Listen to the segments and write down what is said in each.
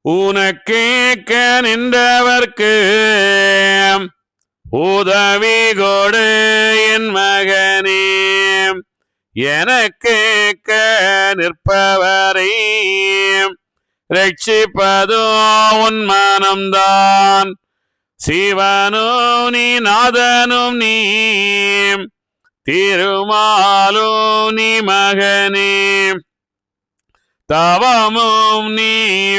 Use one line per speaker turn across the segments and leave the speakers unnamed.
உனக்கேக்க நின்றவர்க்கு உதவி கொடு என் மகனே. எனக்கேக்க நிற்பவரை ரட்சிப்பதோ உன் மனம்தான். சிவனும் நீ நாதனும் நீ திருமாலும் நீ மகனே. தவமும் நீ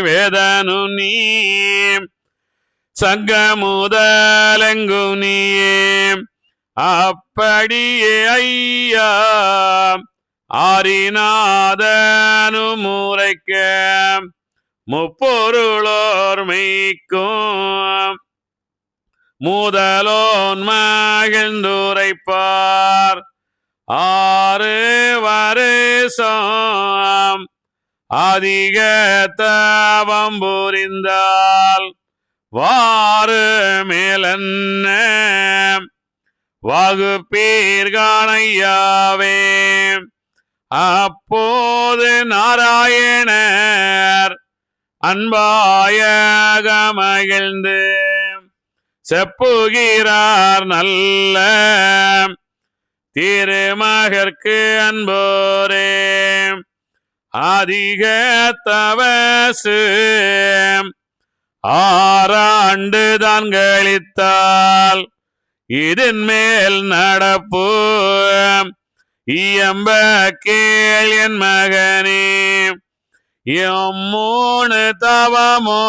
வேதனும் நீ சங்க முதலெங்கும் நீயே. அப்படியே ஐயா ஆரிநாதனும் உரைக்க முப்பொருளோர்மைக்கும் முதலோன் மகிழ்ந்துரைப்பார். 6 வருஷம் அதிக தவம் புரிந்தால் வாறு மேலன்ன வகுப்பீர்காணையாவே. அப்போது நாராயணர் அன்பாயக மகிழ்ந்து செப்புகிறார் நல்ல திருமகற்கு அன்போரே. அதிக தவசு 6 ஆண்டு தான் கழித்தால் இதன் மேல் நடப்பு இயம்ப கேள் என் மகனே. 3 தவமோ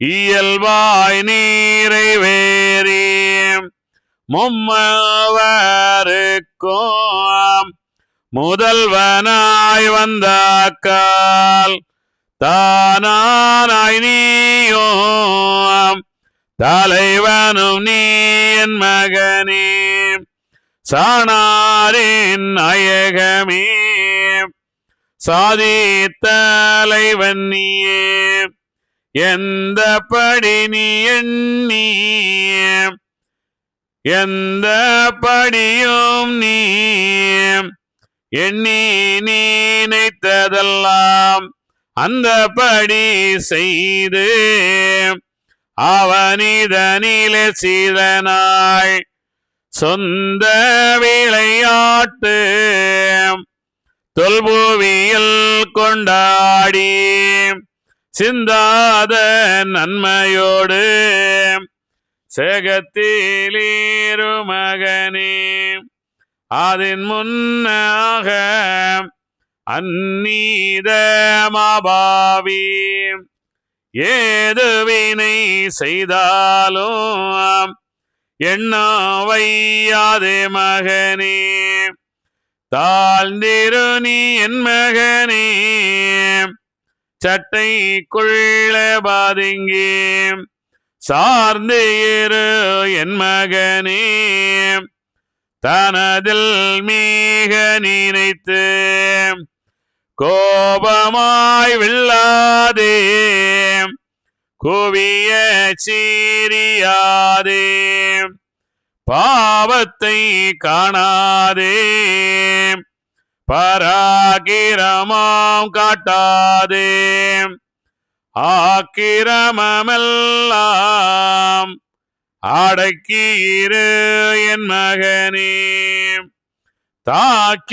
இயல்பாய் நீரைவேறி மும்மவருக்கும் முதல்வனாய் வந்தாக்கால் தானாய் நீயும் தலைவனும் நீ என் மகனே. சாணாரின் நாயகமே சாதி தலைவன் நீயே. எந்த படி நீ எண்ணி எந்த படியும் நீ எண்ணி நினைத்ததெல்லாம் அந்த படி செய்து அவனிதனிலே சீதனாய் சொந்த விளையாட்டு தொல்புவியில் கொண்டாடி சிந்தாத நன்மையோடு சேகத்திலீரு மகனே. அதன் முன்னாக அந்நீத மாபாவி ஏது வினை செய்தாலும் எண்ணா வையாது மகனே. தாழ்ந்திரு நீ என் மகனே சட்டைக்குள்ள பாதிங்கி சார்ந்து இரு என் மகனே. தனதில் மிக நினைத்து கோபமாய் வில்லாதே குவிய சீரியாதே பாவத்தை காணாதே பராகிரமாம் காட்டாதே ஆக்கிரமெல்லாம் அடக்கியிரு என் மகனே. தாக்கிரவானாகிடும்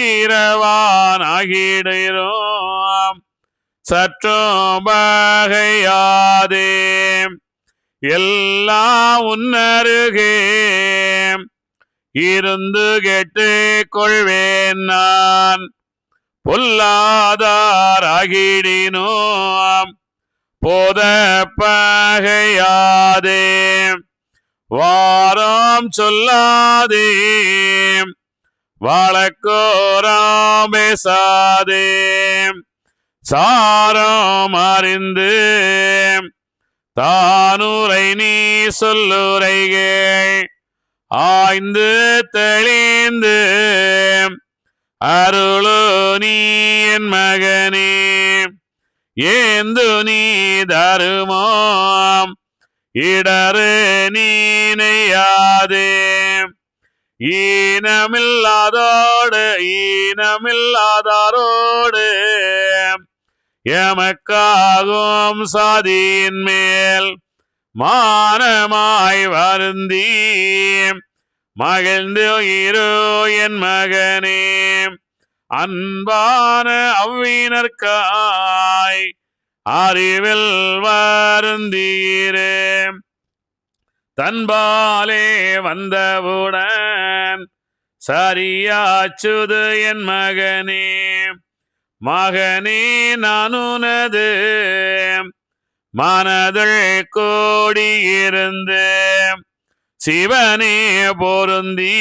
சற்றும் பகையாதே எல்லாம் உன்னருகே இருந்து கேட்டு கொள்வேன் நான். பொல்லாதாராகிடினோம் போத பகையாதே வாரம் சொல்லாதே வழக்கோராம் பேசாதே சாரம் அறிந்து தானுரை நீ சொல்லுரைகள் ஆய்ந்து தெளிந்து அருளோ நீ என் மகனே. ஏந்து நீ தருமோம் இடரு நீனையாதே ஈனமில்லாதோடு எமக்காகும் சாதியின் மேல் மானமாய் வருந்தி மகிழ்ந்து இரு என் மகனே. அன்பான அவ்வினர்க்காய் அறிவில் வருந்தீரே. தன்பாலே வந்தவுடன் சரியாச்சுது என் மகனே. மகனே நான் உனது மனதில் கூடியிருந்து சிவனே பொருந்தி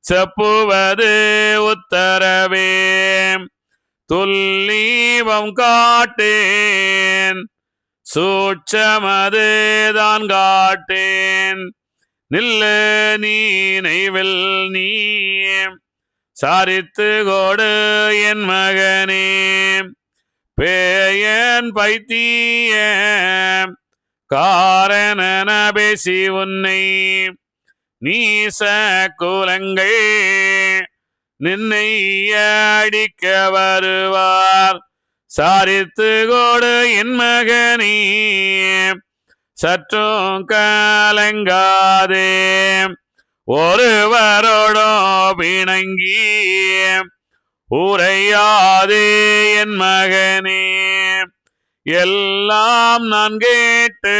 செப்புவது உத்தரவே. துல்லீபம் காட்டேன் சூட்சமது தான் காட்டேன். நில்லு நீ நெய்வில் நீ சாரித்து கொடு என் மகனே. பேயன் பைத்திய காரணன பேசி உன்னை நீச குலங்கள் நின்னை அடிக்க வருவார். சாரித்து கொடு என் மகனே சற்றும் கலங்காதே. ஒருவரோடோ பிணங்கி உரையாதே என் மகனே. எல்லாம் நான் கேட்டு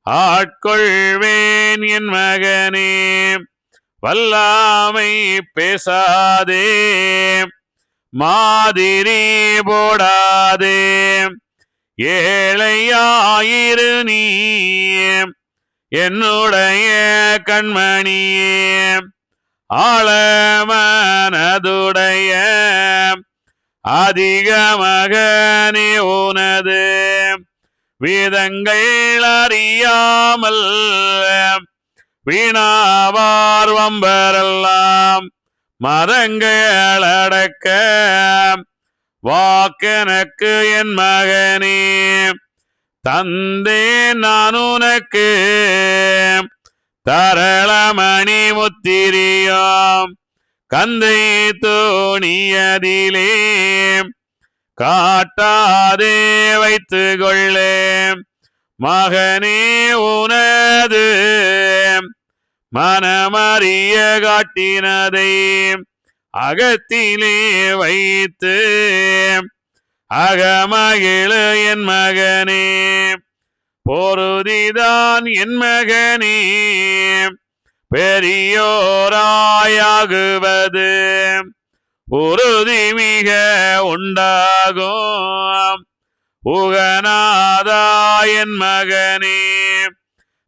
ஆட்கொள்வேன் என் மகனே. வல்லாமை பேசாதே மாதிரி போடாதே. ஏழையாயிரு நீ என்னுடைய கண்மணியே. ஆழமனதுடைய அதிக மகனே உனது வேதங்கள் அறியாமல் வீணாவார் வம்பரெல்லாம் மதங்களடக்க வாக்கெனக்கு என் மகனே. தந்தே நான் உனக்கு தரளமணி முத்திரியாம் கந்தை தோணியதிலே காட்டாதே வைத்து கொள்ளே. மகனே உனது மனமறிய காட்டினதை அகத்திலே வைத்து அகமகிழு என் மகனே. பொருதிதான் என் மகனே பெரியோராயாகுவது உறுதி மிக உண்டாகும். உகநாதா என் மகனே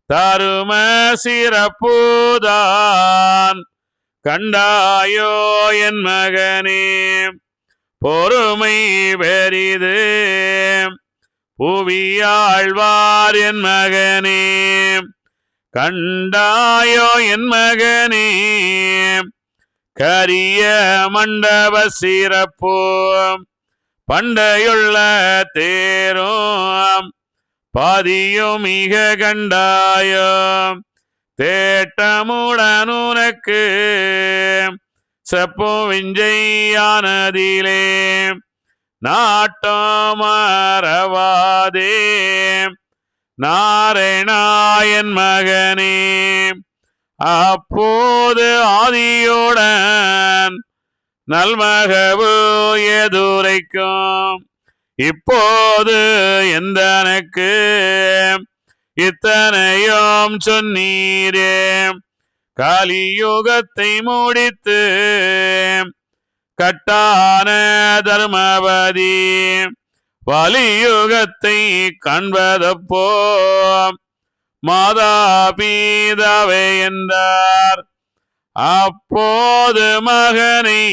தரும சிறப்புதான் கண்டாயோ என் மகனே. பொறுமை பெரிது புவியாழ்வார் என் மகனே. கண்டாயோ என் மகனே கரிய மண்டப சிறப்போ பண்டையுள்ள தேரும் பாதியும் மிக கண்டாயோ. தேட்டமுடன் உனக்கு செப்போ விஞ்சையானதிலே நாட்டம் மறவாதே. நாராயணா என் மகனே அப்போது ஆதியுடன் நல்மகவு எதுரைக்கும். இப்போது எந்தனக்கு இத்தனையும் சொன்னீரே. கலியுகத்தை முடித்து கட்டான தர்மபதி வலியுகத்தை காண்பதப்போ மாதா பீதாவே என்றார். அப்போது மகனை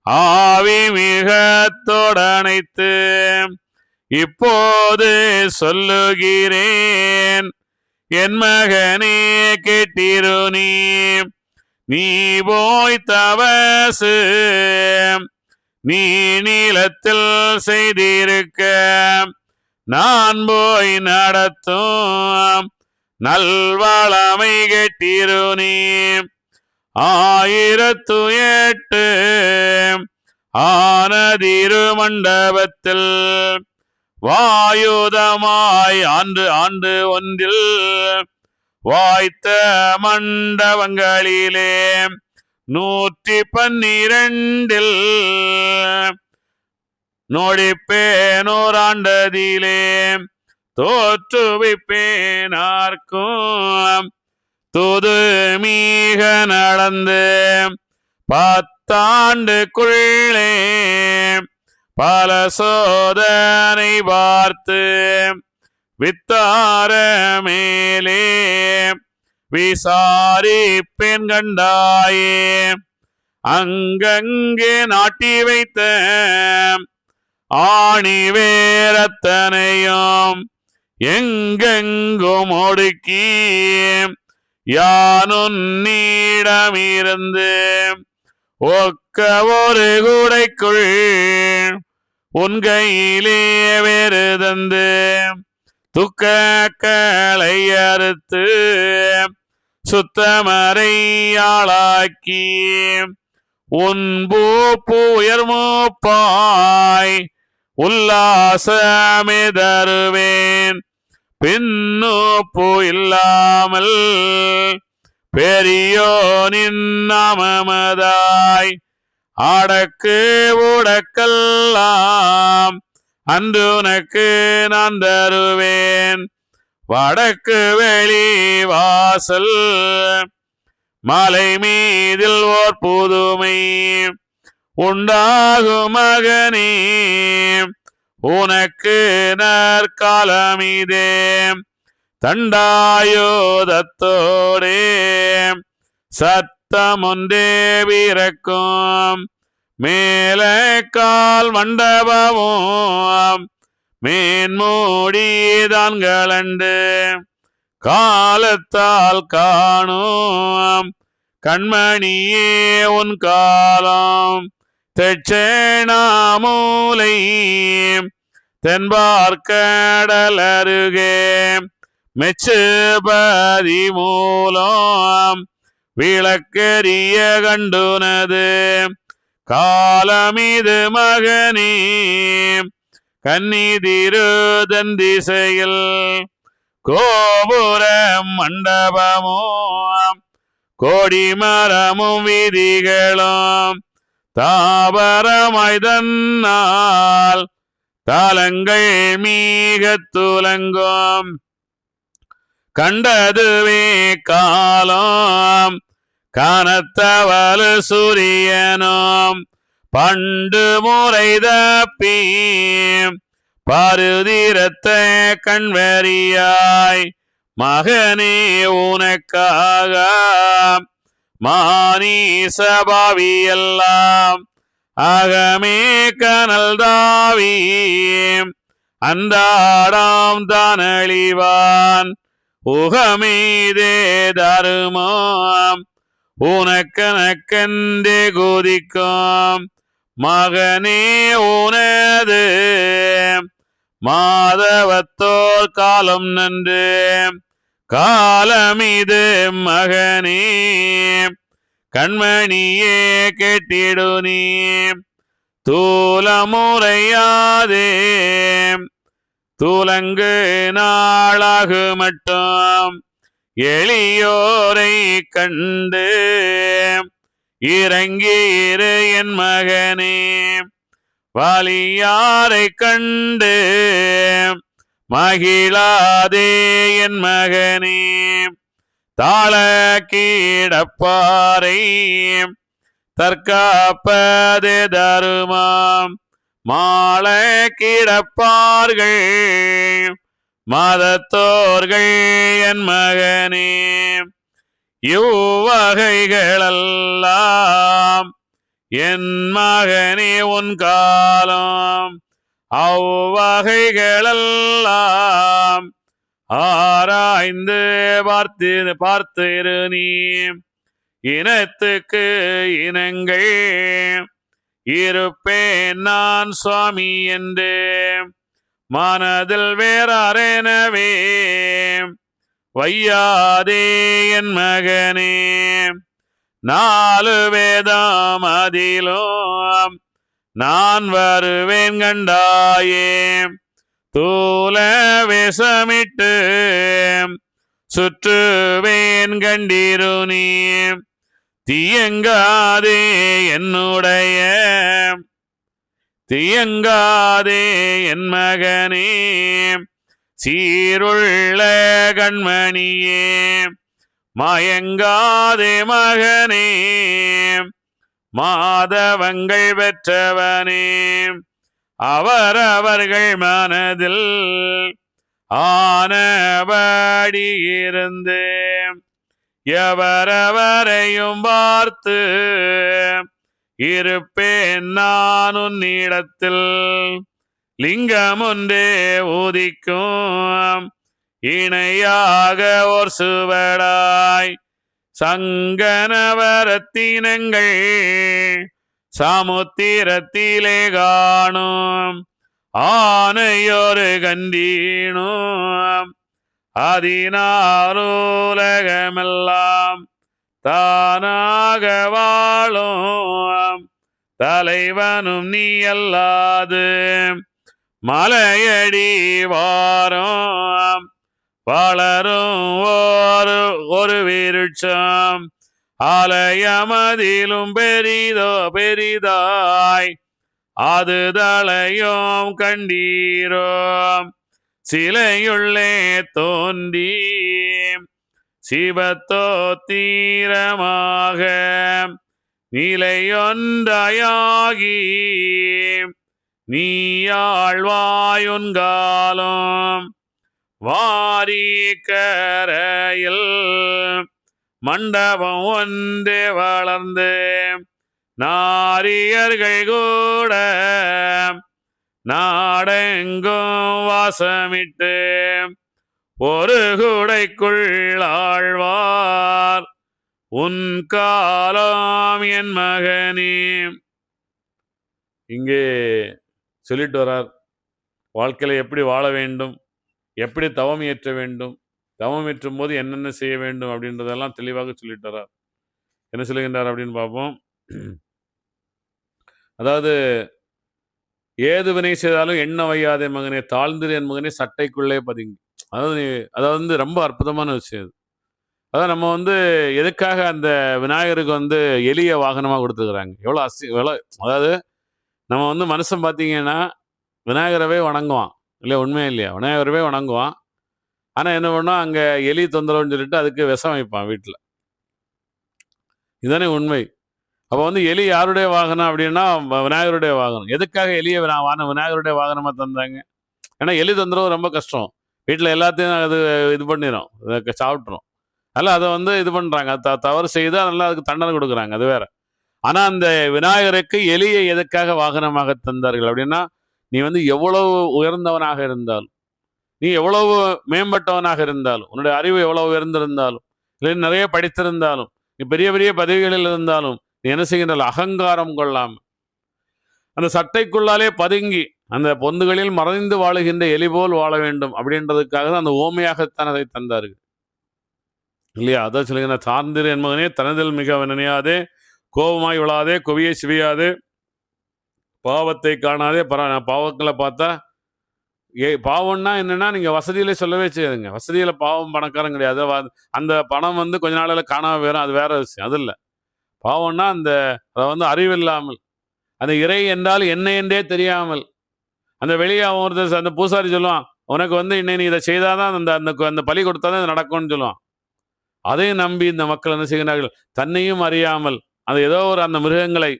ஆவி மிகத்தோடனைத்து இப்போது சொல்லுகிறேன் என் மகனே கேட்டிரு நீ. நீ போய் தவசு நீ நீளத்தில் செய்திருக்க நான் போய் நடத்தும் நல்வளமை கேட்டிரு நீ. 1008 ஆனதிரு மண்டபத்தில் வாயுதமாய் ஆண்டு ஒன்றில் வாய்த்த மண்டபங்களிலே 112 நொடிப்பேனோராண்டதிலே தோற்றுவிப்பேனார்க்கும் துது மீக நடந்து 10 ஆண்டுக்குள்ளே பல சோதனை பார்த்து வித்தார மேலே விசாரிப்பேன் கண்டாயே அங்கங்கே நாட்டி வைத்த ஆணி வேரத்தனையும் எங்கெங்கும் ஒடுக்கி யானுன்னிடமிருந்து ஒக்க ஒரு கூடைக்குள் உன் கையிலே வேறு தந்து துக்க களை அறுத்து சுத்தமறையாளாக்கி உன் பூப்புயர்மூப்பாய் உல்லாசமே தருவேன் பின்னூப்பு இல்லாமல் பெரியோனின் நாமமதாய் அடக்கு உடக்கெல்லாம் அன்று உனக்கு நான் தருவேன் வடக்கு வெளி வாசல் மலை மீதில் ஓர் புதுமை உண்டாகும் மகனே உனக்கு நற்காலமிதே தண்டாயோதத்தோடே சத்தமொன்றே பிறக்கும் மேலே கால் மண்டபமும் மேன்மூடிதான் கலண்டு காலத்தால் காணும் கண்மணியே உன் காலம் தெச்சேனாமூலை தென்பார்க்கடல் அருகே மெச்சுபதி மூலம் விளக்கெரிய கண்டுனது காலமிது மகனே கன்னிதிருதன் திசையில் கோபுர மண்டபமும் கோடிமரமும் வீதிகளும் தாபரமாய் தன்னால் தலங்கள் மீக துலங்கும் கண்டதுவே காலம் கனத்தவலு சூரியனும் பண்டு முறை தப்பி பருதிரத்த கண்வரியாய் மகனே உனக்காக மானீசபாவி எல்லாம் அகமே கனல் தாவி அந்தாடாம் தானழிவான் உகமீதே தருமாம் உனக்கென்றே கோதிக்கும் மகனே உனது மாதவத்தோர் காலம் நன்று காலமிது மகனே கண்மணியே கேட்டிடு நீ தூலமுறையாதே தூலங்கு நாளாகு மட்டும் எளியோரை கண்டு இறங்கியிரு என் மகனே வாலியாரை கண்டு மகிழாதே என் மகனே தாள கீடப்பாரை தற்காப்பது தருமாம் மாள கிடப்பார்கள் மதத்தோர்கள் என் மகனே இவ்வகைகளெல்லாம் என் மகனே உன் காலம் அவ்வகைகளெல்லாம் ஆராய்ந்து பார்த்திரு நீ இனத்துக்கு இனங்கள் இருப்பேன் நான் சுவாமி என்று மனதில் வேறாரெனவே வையாதே என் மகனே 4 வேதம் அதிலும் நான் வருவேன் கண்டாயே. தூல வேஷமிட்டு சுற்றுவேன் கண்டிரு நீ. தீயங்காதே என்னுடைய தீயங்காதே என் மகனே. சீருள்ள கண்மணியே மயங்காதே மகனே. மாதவங்கள் பெற்றவனே அவரவர்கள் மனதில் ஆனபடி இருந்து எவரவரையும் பார்த்து இருப்பேன் நான் உன்னிடத்தில். லிங்கம் ஒன்றே உதிக்கும் இணையாக ஓர் சுவடாய் சங்கனவரத்தினங்கள் சமுத்திரத்திலே காணும். ஆனையொரு கண்டீனும் அதினாலுலகமெல்லாம் தானாக வாழும். தலைவனும் நீ அல்லாது மலையடி வாரம் வளரும் ஒரு விருட்சம். ஆலயமதிலும் பெரிதாய் அது தலையும் கண்டீரோம். சிலையுள்ளே தோன்றி சிவத்தோத்திரமாக நிலையொன்றாயாகி நீயாழ்வாயுன்காலம். வாரிக்கரையில் மண்டபம் ஒன்று வளர்ந்து நாரியர்கள் கூட நாடெங்கும் வாசமிட்டு ஒரு குடைக்குள் ஆழ்வார் உன் காலம் என் மகனே. இங்கே சொல்லிட்டு வரார் வாழ்க்கையில எப்படி வாழ வேண்டும், எப்படி தவம் இயற்ற வேண்டும், தவம் இயற்றும் போது என்னென்ன செய்ய வேண்டும் அப்படின்றதெல்லாம் தெளிவாக சொல்லிட்டு வரார். என்ன சொல்லுகின்றார் அப்படின்னு பார்ப்போம். அதாவது ஏது வினை செய்தாலும் எண்ண வையாதே மகனே, தாழ்ந்திரு என் மகனே சட்டைக்குள்ளே பதுங்கி. அதாவது ரொம்ப அற்புதமான விஷயம் அது. அதான் நம்ம எதுக்காக அந்த விநாயகருக்கு எளிய வாகனமாக கொடுத்துருக்குறாங்க. எவ்வளோ அதாவது நம்ம மனுஷன் பார்த்தீங்கன்னா விநாயகரவே வணங்குவான் இல்லையா? உண்மையே இல்லையா? விநாயகரவே வணங்குவான். ஆனால் என்ன பண்ணுவான், அங்கே எலி தொந்தரவுன்னு சொல்லிட்டு அதுக்கு விஷம் வைப்பான் வீட்டில். இதுதானே உண்மை. அப்போ எலி யாருடைய வாகனம் அப்படின்னா விநாயகருடைய வாகனம். எதுக்காக எலியை விநாயகருடைய வாகனமாக தந்தாங்க? ஏன்னா எலி தொந்தரவு ரொம்ப கஷ்டம். வீட்டில் எல்லாத்தையும் அது இது பண்ணிடும், சாப்பிட்றோம். அதனால் அதை இது பண்ணுறாங்க. தவறு செய்து அதனால் அதுக்கு தண்டனை கொடுக்குறாங்க, அது வேற. ஆனால் அந்த விநாயகருக்கு எலியை எதுக்காக வாகனமாக தந்தார்கள் அப்படின்னா, நீ எவ்வளவு உயர்ந்தவனாக இருந்தாலும், நீ எவ்வளவு மேம்பட்டவனாக இருந்தாலும், உன்னுடைய அறிவு எவ்வளவு உயர்ந்திருந்தாலும், இல்லை நிறைய படித்திருந்தாலும், நீ பெரிய பெரிய பதவிகளில் இருந்தாலும், நீ என்ன செய்கின்ற அகங்காரம் கொள்ளாமல் அந்த சட்டைக்குள்ளாலே பதுங்கி அந்த பொந்துகளில் மறைந்து வாழுகின்ற எலி போல் வாழ வேண்டும் அப்படின்றதுக்காக தான் அந்த ஓமையாகத்தான் அதை தந்தார்கள் இல்லையா? அதான் சொல்லுகிற சார்ந்திரு என் மகனே தனதில் மிக நினையாதே, கோபமாய் விழாதே, கொவியை சிவியாதே, பாவத்தை காணாதே. பாவங்களை பார்த்தா பாவம்னா என்னன்னா நீங்க வசதியிலே சொல்லவே செய்யாதுங்க. வசதியில பாவம் பணக்காரன் கிடையாது. அந்த பணம் கொஞ்ச நாளில் காணாம வேறும், அது வேற விஷயம். அது இல்லை. பாவம்னா அதை அறிவில்லாமல், அந்த இறை என்றால் என்ன என்றே தெரியாமல், அந்த வெளியே ஒருத்தர் அந்த பூசாரி சொல்லுவான், உனக்கு இன்னை நீ இதை செய்தாதான் அந்த பலி கொடுத்தாதான் இது நடக்கும்னு சொல்லுவான். அதையும் நம்பி இந்த மக்கள் என்ன செய்கிறார்கள், தன்னையும் அறியாமல் அது ஏதோ ஒரு அந்த மிருகங்களை,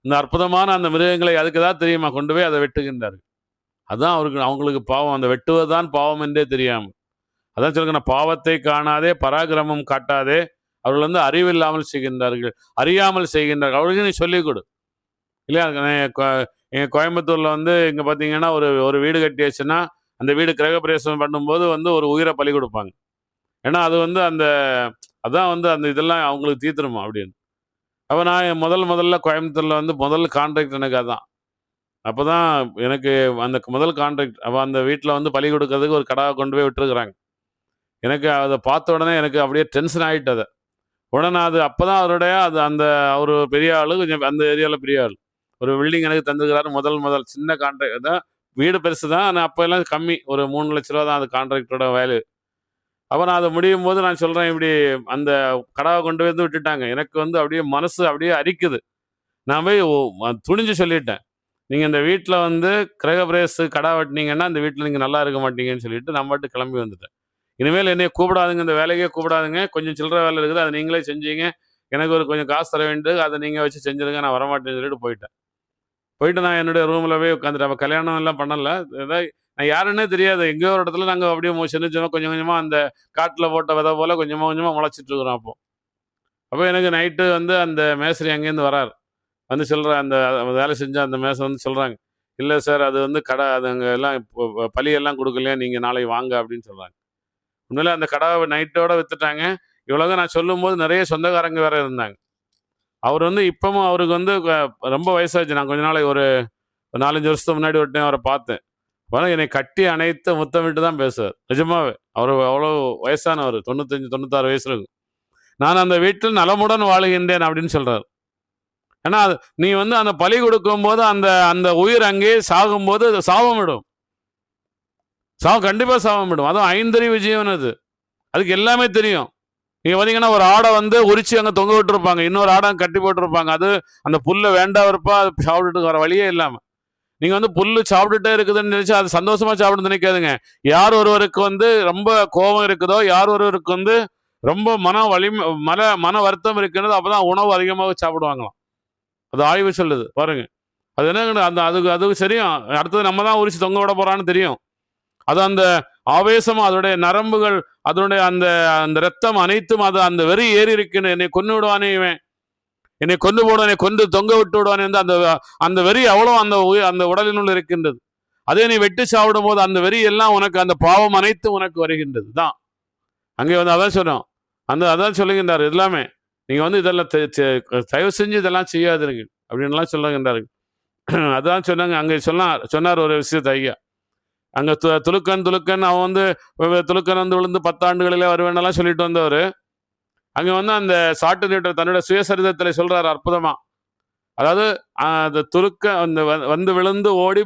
இந்த அற்புதமான அந்த மிருகங்களை அதுக்கு தான் தெரியுமா கொண்டு போய் அதை வெட்டுகின்றார்கள். அதுதான் அவங்களுக்கு பாவம். அந்த வெட்டுவதுதான் பாவம் என்றே தெரியாமல். அதான் சொல்லுங்க, பாவத்தை காணாதே, பராக்கிரமம் காட்டாதே. அவர்கள் அறிவில்லாமல் செய்கின்றார்கள், அறியாமல் செய்கின்றார்கள். அவர்களுக்கு நீ சொல்லிக் கொடு இல்லையா? எங்கள் கோயம்புத்தூரில் இங்கே பார்த்தீங்கன்னா ஒரு வீடு கட்டியாச்சுன்னா அந்த வீடு கிரகப்பிரவேசம் பண்ணும்போது ஒரு உயிரை பலி கொடுப்பாங்க. ஏன்னா அது அதான் அந்த இதெல்லாம் அவங்களுக்கு தீர்த்துருமா அப்படின்னு. அப்போ நான் முதல்ல கோயம்புத்தூரில் முதல் கான்ட்ராக்ட் எனக்கு அதான். அப்போ தான் எனக்கு அந்த முதல் கான்ட்ராக்ட். அப்போ அந்த வீட்டில் பலி கொடுக்கறதுக்கு ஒரு கடாவை கொண்டு போய் விட்டுருக்குறாங்க. எனக்கு அதை பார்த்த உடனே எனக்கு அப்படியே டென்ஷன் ஆகிட்டு. அதை உடனே அப்போ தான் அவருடைய அந்த அவர் பெரிய ஆள், கொஞ்சம் அந்த ஏரியாவில் பெரிய ஆள். ஒரு பில்டிங் எனக்கு தந்துக்கிறாரு. முதல் சின்ன கான்ட்ராக்ட் தான். வீடு பெருசு தான். ஆனால் அப்போ எல்லாம் கம்மி. ஒரு 3,00,000 தான் அந்த கான்ட்ராக்டோட வேல்யூ. அப்போ நான் அதை முடியும் போது நான் சொல்கிறேன், இப்படி அந்த கடாவை கொண்டு வந்து விட்டுட்டாங்க. எனக்கு வந்து அப்படியே மனசு அப்படியே அரிக்குது. நான் போய் துணிஞ்சு சொல்லிட்டேன், நீங்கள் இந்த வீட்டில் வந்து கிரகப்பிரவேச கடா வெட்டினீங்கன்னா இந்த வீட்டில் நீங்கள் நல்லா இருக்க மாட்டீங்கன்னு சொல்லிட்டு நான் பாட்டு கிளம்பி வந்துட்டேன். இனிமேல் என்னைய கூப்பிடாதுங்க, இந்த வேலைக்கே கூப்பிடாதுங்க. கொஞ்சம் சில்லற வேலை இருக்குது, அதை நீங்களே செஞ்சீங்க. எனக்கு ஒரு கொஞ்சம் காசு தர வேண்டியது, அதை நீங்கள் வச்சு செஞ்சுருங்க, நான் வரமாட்டேன்னு சொல்லிட்டு போயிட்டேன். போயிட்டு நான் என்னுடைய ரூமில் போய் உட்காந்துட்டேன். அப்போ கல்யாணம் எல்லாம் பண்ணலை. ஏதாவது நான் யாருன்னே தெரியாது. எங்கேயோ ஒரு இடத்துல நாங்கள் அப்படியே சின்ன சின்ன கொஞ்சம் கொஞ்சமாக அந்த காட்டில் போட்ட விதை போல் கொஞ்சமாக கொஞ்சமாக முளைச்சிட்டு இருக்கிறோம். அப்போ எனக்கு நைட்டு வந்து அந்த மேஸ்திரி அங்கேருந்து வராரு. வந்து சொல்கிற அந்த வேலை செஞ்ச அந்த மேசை வந்து சொல்கிறாங்க, இல்லை சார் அது வந்து கடை, அது அங்கே எல்லாம் இப்போ பலியெல்லாம் கொடுக்கலையா, நீங்கள் நாளைக்கு வாங்க அப்படின்னு சொல்கிறாங்க. உண்மையிலே அந்த கடாவை நைட்டோட விற்றுட்டாங்க. இவ்வளோ நான் சொல்லும்போது நிறைய சொந்தக்காரங்க வேறு இருந்தாங்க. அவர் வந்து இப்பவும் அவருக்கு வந்து ரொம்ப வயசாச்சு. நான் கொஞ்ச நாளைக்கு ஒரு 4-5 வருஷத்துக்கு முன்னாடி ஒரு டைம் அவரை பார்த்தேன். ஆனால் என்னை கட்டி அணைத்து முத்தமிட்டு தான் பேசுவார். நிஜமாவே அவர் அவ்வளோ வயசானவர், 95-96 வயசுல இருக்கும். நான் அந்த வீட்டில் நலமுடன் வாழுகின்றேன் அப்படின்னு சொல்றாரு. ஏன்னா நீ வந்து அந்த பலி கொடுக்கும் போது அந்த அந்த உயிர் அங்கே சாகும்போது அது சாபமிடும். கண்டிப்பா சாபமிடும். அதுவும் ஐந்தறிவு ஜீவன் அது. அதுக்கு எல்லாமே தெரியும். நீங்க பார்த்தீங்கன்னா ஒரு ஆடை வந்து உரிச்சு அங்கே தொங்க விட்டுருப்பாங்க, இன்னொரு ஆடை கட்டி போட்டிருப்பாங்க. அது அந்த புல்லை வேண்டாவிருப்பா அது சாப்பிட்டுட்டு வர வழியே இல்லாமல். நீங்க வந்து புல்லு சாப்பிட்டுட்டே இருக்குதுன்னு நினைச்சு அது சந்தோஷமா சாப்பிட்டு நினைக்காதுங்க. யார் ஒருவருக்கு வந்து ரொம்ப கோபம் இருக்குதோ, யார் ஒருவருக்கு வந்து ரொம்ப மன வருத்தம் இருக்குன்னு அப்பதான் உணவு அதிகமாக சாப்பிடுவாங்களாம். அது ஆய்வு சொல்லுது பாருங்க. அது என்ன அந்த அதுக்கு சரியும். அடுத்தது நம்ம தான் உரிச்சு தொங்க விட போறான்னு தெரியும். அது அந்த ஆவேசமா அதோடைய நரம்புகள், அதனுடைய அந்த அந்த ரத்தம் அனைத்தும் அது அந்த வெறி ஏறி இருக்குன்னு, என்னை கொண்டு விடுவானே இவன், என்னை கொண்டு போடுவானே, கொண்டு தொங்க விட்டு விடுவானே, அந்த அந்த வெறி அவ்வளோ அந்த உடலினுள் இருக்கின்றது. அதே நீ வெட்டி சாப்பிடும் போது அந்த வெறி எல்லாம் உனக்கு, அந்த பாவம் அனைத்தும் உனக்கு வருகின்றது தான். அங்கே வந்து அதான் சொன்னோம், அதான் சொல்லுகின்றார். எல்லாமே நீங்க வந்து இதெல்லாம் தயவு செஞ்சு இதெல்லாம் செய்யாதீர்கள் அப்படின்லாம் சொல்லுகின்றார்கள். அதான் சொன்னாங்க. அங்கே சொன்னார் ஒரு விஷயத்தை ஐயா. அங்கே துலுக்கன் அவன் வந்து துலுக்கன் வந்து விழுந்து 10 ஆண்டுகளிலே வருவேன்னெல்லாம் சொல்லிட்டு வந்தவர் அங்கே வந்து அந்த சாட்டு நீட்டர் தன்னுடைய சுயசரிதத்தில் சொல்றாரு அற்புதமா. அதாவது அந்த அந்த வந்து விழுந்து ஓடி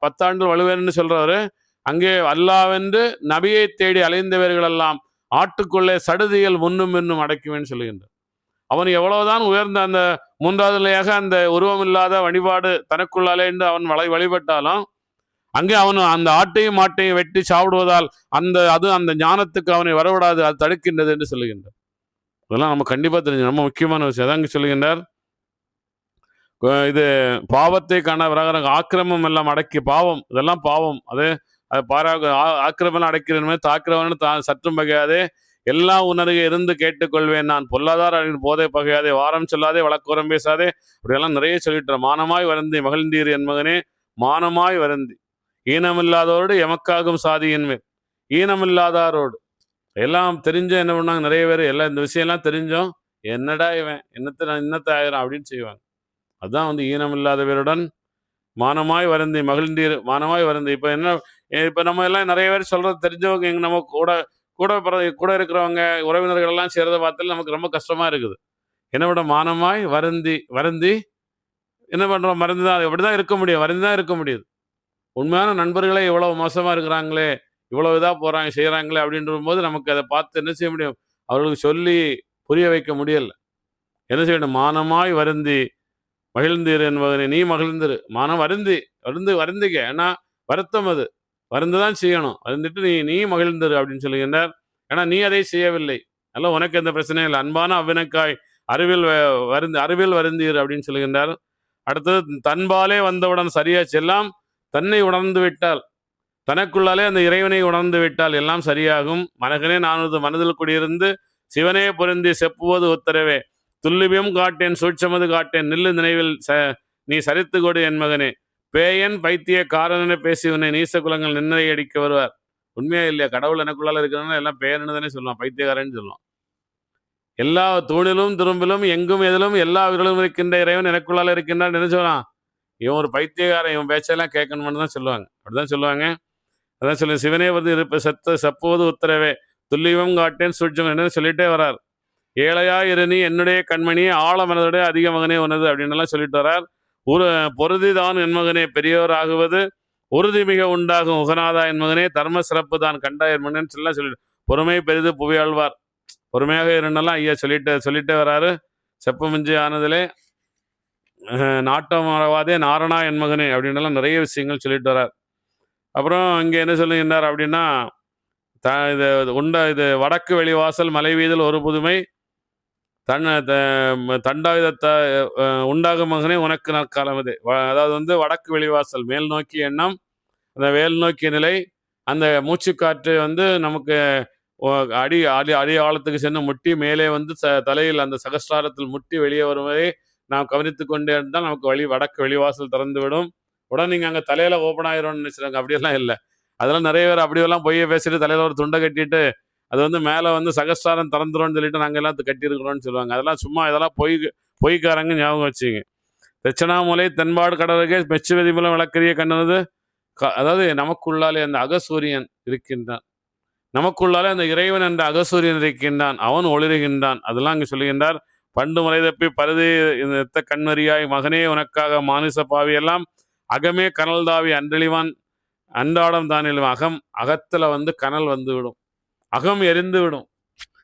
10 ஆண்டு வலுவேன்னு சொல்றவரு அங்கே அல்லாவென்று நபியை தேடி அலைந்தவர்கள் எல்லாம் ஆட்டுக்குள்ளே சடுதிகள் முன்னும் பின்னும் அடக்குவேன்னு சொல்லுகின்றார். அவன் எவ்வளவுதான் உயர்ந்த அந்த 3வது நிலையாக அந்த உருவமில்லாத வழிபாடு தனக்குள்ளாலே என்று அவன் வழிபட்டாலும் அங்கே அவன் அந்த ஆட்டையும் மாட்டையும் வெட்டி சாப்பிடுவதால் அந்த ஞானத்துக்கு அவனை வரவிடாது, அது தடுக்கின்றது என்று சொல்லுகின்றார். இதெல்லாம் நம்ம கண்டிப்பா தெரிஞ்சு ரொம்ப முக்கியமான விஷயம். அதான் இங்கே சொல்லுகின்றார். இது பாவத்தை காண பிரகாரம் ஆக்கிரமம் எல்லாம் அடக்கி, பாவம் இதெல்லாம் பாவம், அது ஆக்கிரமம் அடக்கிறமே தாக்கிறவன் சற்றும் பகையாதே, எல்லாம் உணர்க இருந்து கேட்டுக்கொள்வேன் நான், பொல்லாதார் போதை பகையாதே, வாரம் சொல்லாதே, வழக்குரம் பேசாதே, அப்படியெல்லாம் நிறைய சொல்லிட்டு, மானமாய் வருந்தி மகிழ்ந்தீர் என் மகனே, மானமாய் வருந்தி ஈனமில்லாதோடு எமக்காகும் சாதியின் மேல். ஈனமில்லாதாரோடு எல்லாம் தெரிஞ்ச என்ன பண்ணாங்க நிறைய பேர், எல்லாம் இந்த விஷயம்லாம் தெரிஞ்சோம், என்னடா இவன் இன்னத்தை ஆயிரம் அப்படின்னு செய்வாங்க. அதுதான் வந்து ஈனமில்லாதவருடன் மானமாய் வருந்தி மகிழ்ந்தீர், மானமாய் வருந்தி. இப்போ நம்ம எல்லாம் நிறைய பேர் சொல்றது தெரிஞ்சவங்க, நம்ம கூட இருக்கிறவங்க உறவினர்கள் எல்லாம் செய்யறத பார்த்தாலும் நமக்கு ரொம்ப கஷ்டமா இருக்குது. என்ன விட மானமாய் வருந்தி என்ன பண்றோம், மறந்து தான் எப்படிதான் இருக்க முடியும், வருந்தி தான் இருக்க முடியுது. உண்மையான நண்பர்களே இவ்வளவு மோசமா இருக்கிறாங்களே, இவ்வளவு இதா போறாங்க செய்யறாங்களே அப்படின்ற போது நமக்கு அதை பார்த்து என்ன செய்ய முடியும், அவர்களுக்கு சொல்லி புரிய வைக்க முடியல. என்ன செய்யணும், மானமாய் வருந்தி மகிழ்ந்தீர் என்பதனை, நீ மகிழ்ந்துரு, மானம் வருந்திக்க. ஏன்னா வருத்தம், அது வருந்துதான் செய்யணும், வருந்துட்டு நீ மகிழ்ந்துரு அப்படின்னு சொல்லுகின்றார். ஏன்னா நீ அதை செய்யவில்லை, அதெல்லாம் உனக்கு எந்த பிரச்சனையும் இல்லை. அன்பான அவ்வினக்காய் அறிவில் வருந்தீர் அப்படின்னு சொல்லுகின்றார். அடுத்தது தன்பாலே வந்தவுடன் சரியா செல்லாம், தன்னை உணர்ந்து விட்டால், தனக்குள்ளாலே அந்த இறைவனை உணர்ந்து விட்டால் எல்லாம் சரியாகும். மனகனே நானது மனதில் குடியிருந்து சிவனே பொருந்தி செப்புவது உத்தரவே, துல்லிபியம் காட்டேன் சூட்சமது காட்டேன், நில்லு நினைவில் நீ சரித்து கொடு என் மகனே, பேயன் பைத்திய காரணனை பேசி உன்னை நீச குலங்கள் நின்றை அடிக்க வருவார். உண்மையா இல்லையா? கடவுள் எனக்குள்ளால இருக்கிறதுனால எல்லாம் பேரன்னு தானே சொல்லலாம், பைத்தியக்காரன்னு சொல்லலாம். எல்லா தூணிலும் துரும்பிலும் எங்கும் எதிலும் எல்லா உயிரிலும் இருக்கின்ற இறைவன் எனக்குள்ளால இருக்கின்றான் என்ன சொல்லலாம். இவன் ஒரு பைத்தியக்காரன், இவன் பேச்செல்லாம் கேட்கணும்னு தான் சொல்லுவாங்க. அப்படிதான் சொல்லுவாங்க. அதான் சொல்லு, சிவனே வந்து இருப்ப சப்போது உத்தரவே, துல்லியம் காட்டேன் சூட்சம் என்ன சொல்லிட்டே வரார். ஏழையா இரு நீ என்னுடைய கண்மணியே, ஆழ மனதுடைய அதிக மகனே உனது அப்படின்னு எல்லாம் சொல்லிட்டு வரார். ஒரு பொருதிதான் என் மகனே பெரியோர் ஆகுவது உறுதி மிக உண்டாகும் உகநாதா என் மகனே தர்ம சிறப்பு தான் கண்டாய் என் மகன் சொல்லி பொறுமை பெரிது புவியாழ்வார். பொறுமையாக இருந்தாலும் ஐயா சொல்லிட்டே வராரு. செப்பமிஞ்சி ஆனதிலே நாட்டம் மறவாதே நாரணா என் மகனே அப்படின்னுலாம் நிறைய விஷயங்கள் சொல்லிட்டு வர்றார். அப்புறம் இங்கே என்ன சொல்லுகின்றார் அப்படின்னா, இது இது வடக்கு வெளிவாசல் மலை வீதில் ஒரு புதுமை தண்டாயுதத்த உண்டாகும் மகனே உனக்கு நற்காலம் இது. அதாவது வடக்கு வெளிவாசல் மேல் நோக்கிய எண்ணம், அந்த வேல் நோக்கிய நிலை, அந்த மூச்சுக்காற்று நமக்கு அடி அடி அடி ஆழத்துக்கு சென்று முட்டி மேலே தலையில் அந்த சகஸ்ராரத்தில் முட்டி வெளியே வருவதை நாம் கவனித்து கொண்டே இருந்தால் நமக்கு வடக்கு வெளிவாசல் திறந்து விடும். உடனே நீங்கள் அங்கே தலையில ஓப்பன் ஆயிரும்னு நினைச்சிருக்காங்க. அப்படியெல்லாம் இல்லை. அதெல்லாம் நிறைய பேர் அப்படியெல்லாம் பொய்யை பேசிட்டு தலையில ஒரு துண்டை கட்டிட்டு அது மேலே சகஸ்ராரம் திறந்துரும்னு சொல்லிட்டு நாங்கள் எல்லாம் கட்டியிருக்கிறோம்னு சொல்லுவாங்க. அதெல்லாம் சும்மா இதெல்லாம் பொய்க்காரங்க ஞாபகம் வச்சுங்க. தட்சிணாமூலை தென்பாடு கடலுக்கு மெச்சு விதி மூலம் விளக்கரிய கண்ணது. அதாவது நமக்குள்ளாலே அந்த அகசூரியன் இருக்கின்றான், நமக்குள்ளாலே அந்த இறைவன் என்ற அகசூரியன் இருக்கின்றான், அவன் ஒளிருகின்றான். அதெல்லாம் அங்கே சொல்லுகின்றார். பண்டு முறை தப்பி பருதி எத்த கண்மறியாய் மகனே உனக்காக மானிச பாவியெல்லாம் அகமே கனல் தாவி அன்றழிவான் அன்றாடம் தான் எழுவான். அகத்துல கனல் விடும், அகம் எரிந்து விடும்.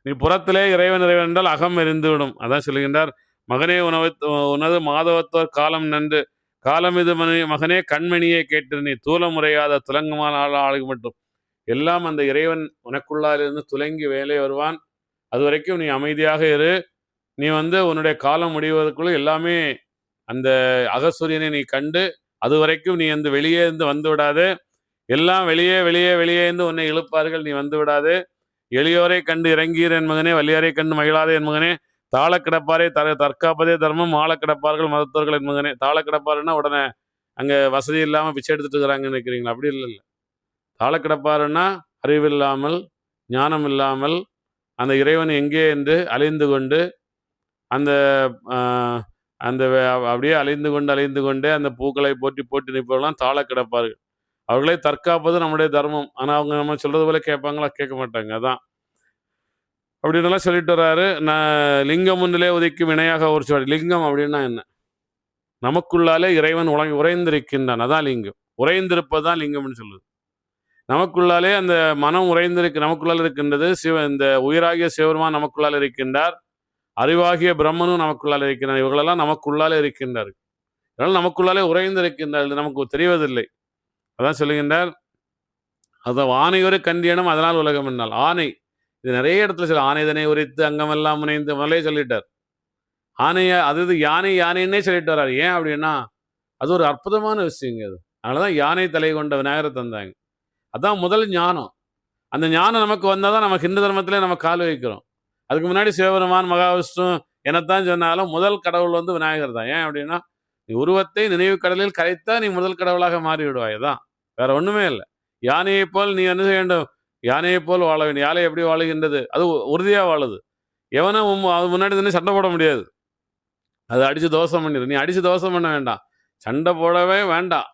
நீ புறத்திலே இறைவன் என்றால் அகம் எரிந்து விடும். அதான் சொல்லுகின்றார். மகனே உனது மாதவத்தோர் காலம் நன்று காலம் இது மகனே கண்மணியை கேட்டு நீ தூல முறையாத துலங்குமான ஆளுக்கு மட்டும் எல்லாம் அந்த இறைவன் உனக்குள்ளாலிருந்து துலங்கி வேலை வருவான். அது வரைக்கும் நீ அமைதியாக இரு. நீ உன்னுடைய காலம் முடிவதற்குள்ள எல்லாமே அந்த அகசூரியனை நீ கண்டு அது வரைக்கும் நீ வெளியே இருந்து வந்து விடாது. எல்லாம் வெளியே வெளியே வெளியே இருந்து உன்னை இழுப்பார்கள், நீ வந்து விடாது. எளியோரை கண்டு இறங்கீர் என் மகனே, வலியாரை கண்டு மகிழாதே என் மகனே, தாழ கிடப்பாரை தற்காப்பதே தர்மம் ஆழ கிடப்பார்கள் மதத்தோர்கள் என் மகனே. தாழ கிடப்பாருன்னா உடனே அங்கே வசதி இல்லாமல் பிச்சை எடுத்துட்டு இருக்கிறாங்கன்னு நினைக்கிறீங்களா? அப்படி இல்லை. தாழ கிடப்பாருன்னா அறிவில்லாமல் ஞானம் இல்லாமல் அந்த இறைவன் எங்கே என்று அலைந்து கொண்டு அந்த அந்த அப்படியே அலைந்து கொண்டே அந்த பூக்களை போட்டி நிற்பவர்களாம் தாழ கிடப்பார்கள். அவர்களை தற்காப்பது நம்முடைய தர்மம். ஆனால் அவங்க நம்ம சொல்றது போல கேட்பாங்களா? கேட்க மாட்டாங்க. அதான் அப்படின்னு சொல்லிட்டு வர்றாரு. நான் லிங்கம் முன்னிலே உதைக்கும் இணையாக ஒரு சொல். லிங்கம் அப்படின்னா என்ன? நமக்குள்ளாலே இறைவன் உறைந்திருக்கின்றான். அதான் லிங்கம். உறைந்திருப்பதுதான் லிங்கம்னு சொல்லுது. நமக்குள்ளாலே அந்த மனம் நமக்குள்ளால் இருக்கின்றது. இந்த உயிராகிய சிவபெருமான் நமக்குள்ளால் இருக்கின்றார். அறிவாகிய பிரம்மனும் நமக்குள்ளால் இருக்கின்றார். இவர்களெல்லாம் நமக்குள்ளாலே இருக்கின்றார்கள். இதனால் நமக்குள்ளாலே உறைந்திருக்கின்றார்கள், நமக்கு தெரிவதில்லை. அதான் சொல்லுகின்றார். அதான் ஆணையொரு கண்டியனும் அதனால் உலகம் என்னால். ஆணை இது நிறைய இடத்துல சொல்ல. ஆணைதனை உரித்து அங்கமெல்லாம் முனைந்து முதலே சொல்லிட்டார். அது யானை யானைன்னே சொல்லிட்டு வர்றாரு. ஏன் அப்படின்னா அது ஒரு அற்புதமான விஷயங்க. அது அதனாலதான் யானை தலை கொண்ட விநாயகரை தந்தாங்க. அதான் முதல் ஞானம். அந்த ஞானம் நமக்கு வந்தால் தான் நம்ம ஹிந்து தர்மத்திலே நம்ம கால் வைக்கிறோம். அதுக்கு முன்னாடி சிவபெருமான் மகாவிஷ்ணு என்னத்தான் சொன்னாலும் முதல் கடவுள் விநாயகர் தான். ஏன் அப்படின்னா நீ உருவத்தை நினைவு கடலில் கரைத்தா நீ முதல் கடவுளாக மாறி விடுவாய். தான் வேற ஒண்ணுமே இல்லை. யானையை போல் நீ என்ன செய்ய வேண்டும்? யானையை போல் வாழ வேண்டும். யானை எப்படி வாழுகின்றது? அது உறுதியா வாழுது. எவனும் அது முன்னாடி சண்டை போட முடியாது. அதை அடிச்சு தோசம் பண்ணிடு. நீ அடிச்சு தோசம் பண்ண வேண்டாம், சண்டை போடவே வேண்டாம்,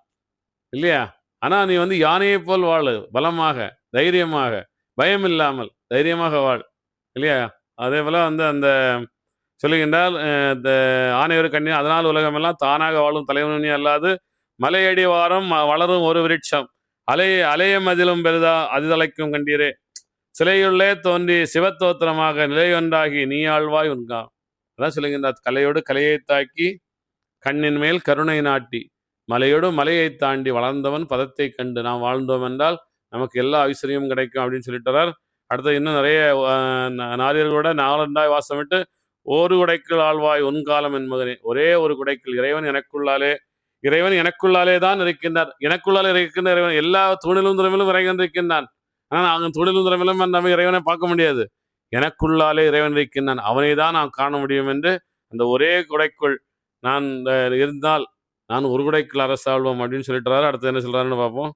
இல்லையா? ஆனா நீ யானையை போல் வாழு, பலமாக, தைரியமாக, பயம் இல்லாமல் தைரியமாக வாழ், இல்லையா? அதே போல அந்த சொல்லுகின்றால் ஆணையொரு கண்ணி அதனால் உலகமெல்லாம் தானாக வாழும் தலைவனி அல்லாது மலையடி வாரம் வளரும் ஒரு விருட்சம் அலைய மதிலும் பெரிதா அதிதலைக்கும் கண்டீரே சிலையுள்ளே தோன்றி சிவத்தோத்திரமாக நிலையொன்றாகி நீ ஆழ்வாய் உண்கா. அதான் சொல்லுகின்றார். கலையோடு கலையை தாக்கி கண்ணின் மேல் கருணை நாட்டி மலையோடு மலையை தாண்டி வளர்ந்தவன் பதத்தை கண்டு நாம் வாழ்ந்தோம் என்றால் நமக்கு எல்லா ஐஸ்வர்யமும் கிடைக்கும் அப்படின்னு சொல்லிட்டுறார். அடுத்து இன்னும் நிறைய நாரியர்களோட நாளண்டாய் வாசமிட்டு ஒரு குடைக்குள் ஆழ்வாய் உன்காலம் என் மகனே. ஒரே ஒரு குடைக்குள் இறைவன் எனக்குள்ளாலே தான் இருக்கின்றார். எனக்குள்ளாலே இருக்கின்ற இறைவன் எல்லா துணிலும் துறவிலும் இறைவன் இருக்கின்றான். ஆனால் நாங்கள் துணிலும் துறவிலும் நம்ம இறைவனை பார்க்க முடியாது. எனக்குள்ளாலே இறைவன் இருக்கின்றான், அவனை தான் நாம் காண முடியும் என்று அந்த ஒரே குடைக்குள் நான் இருந்தால் நான் ஒரு குடைக்குள் அரசாழ்வோம் அப்படின்னு சொல்லிட்டுறாரு. அடுத்து என்ன சொல்றாருன்னு பார்ப்போம்.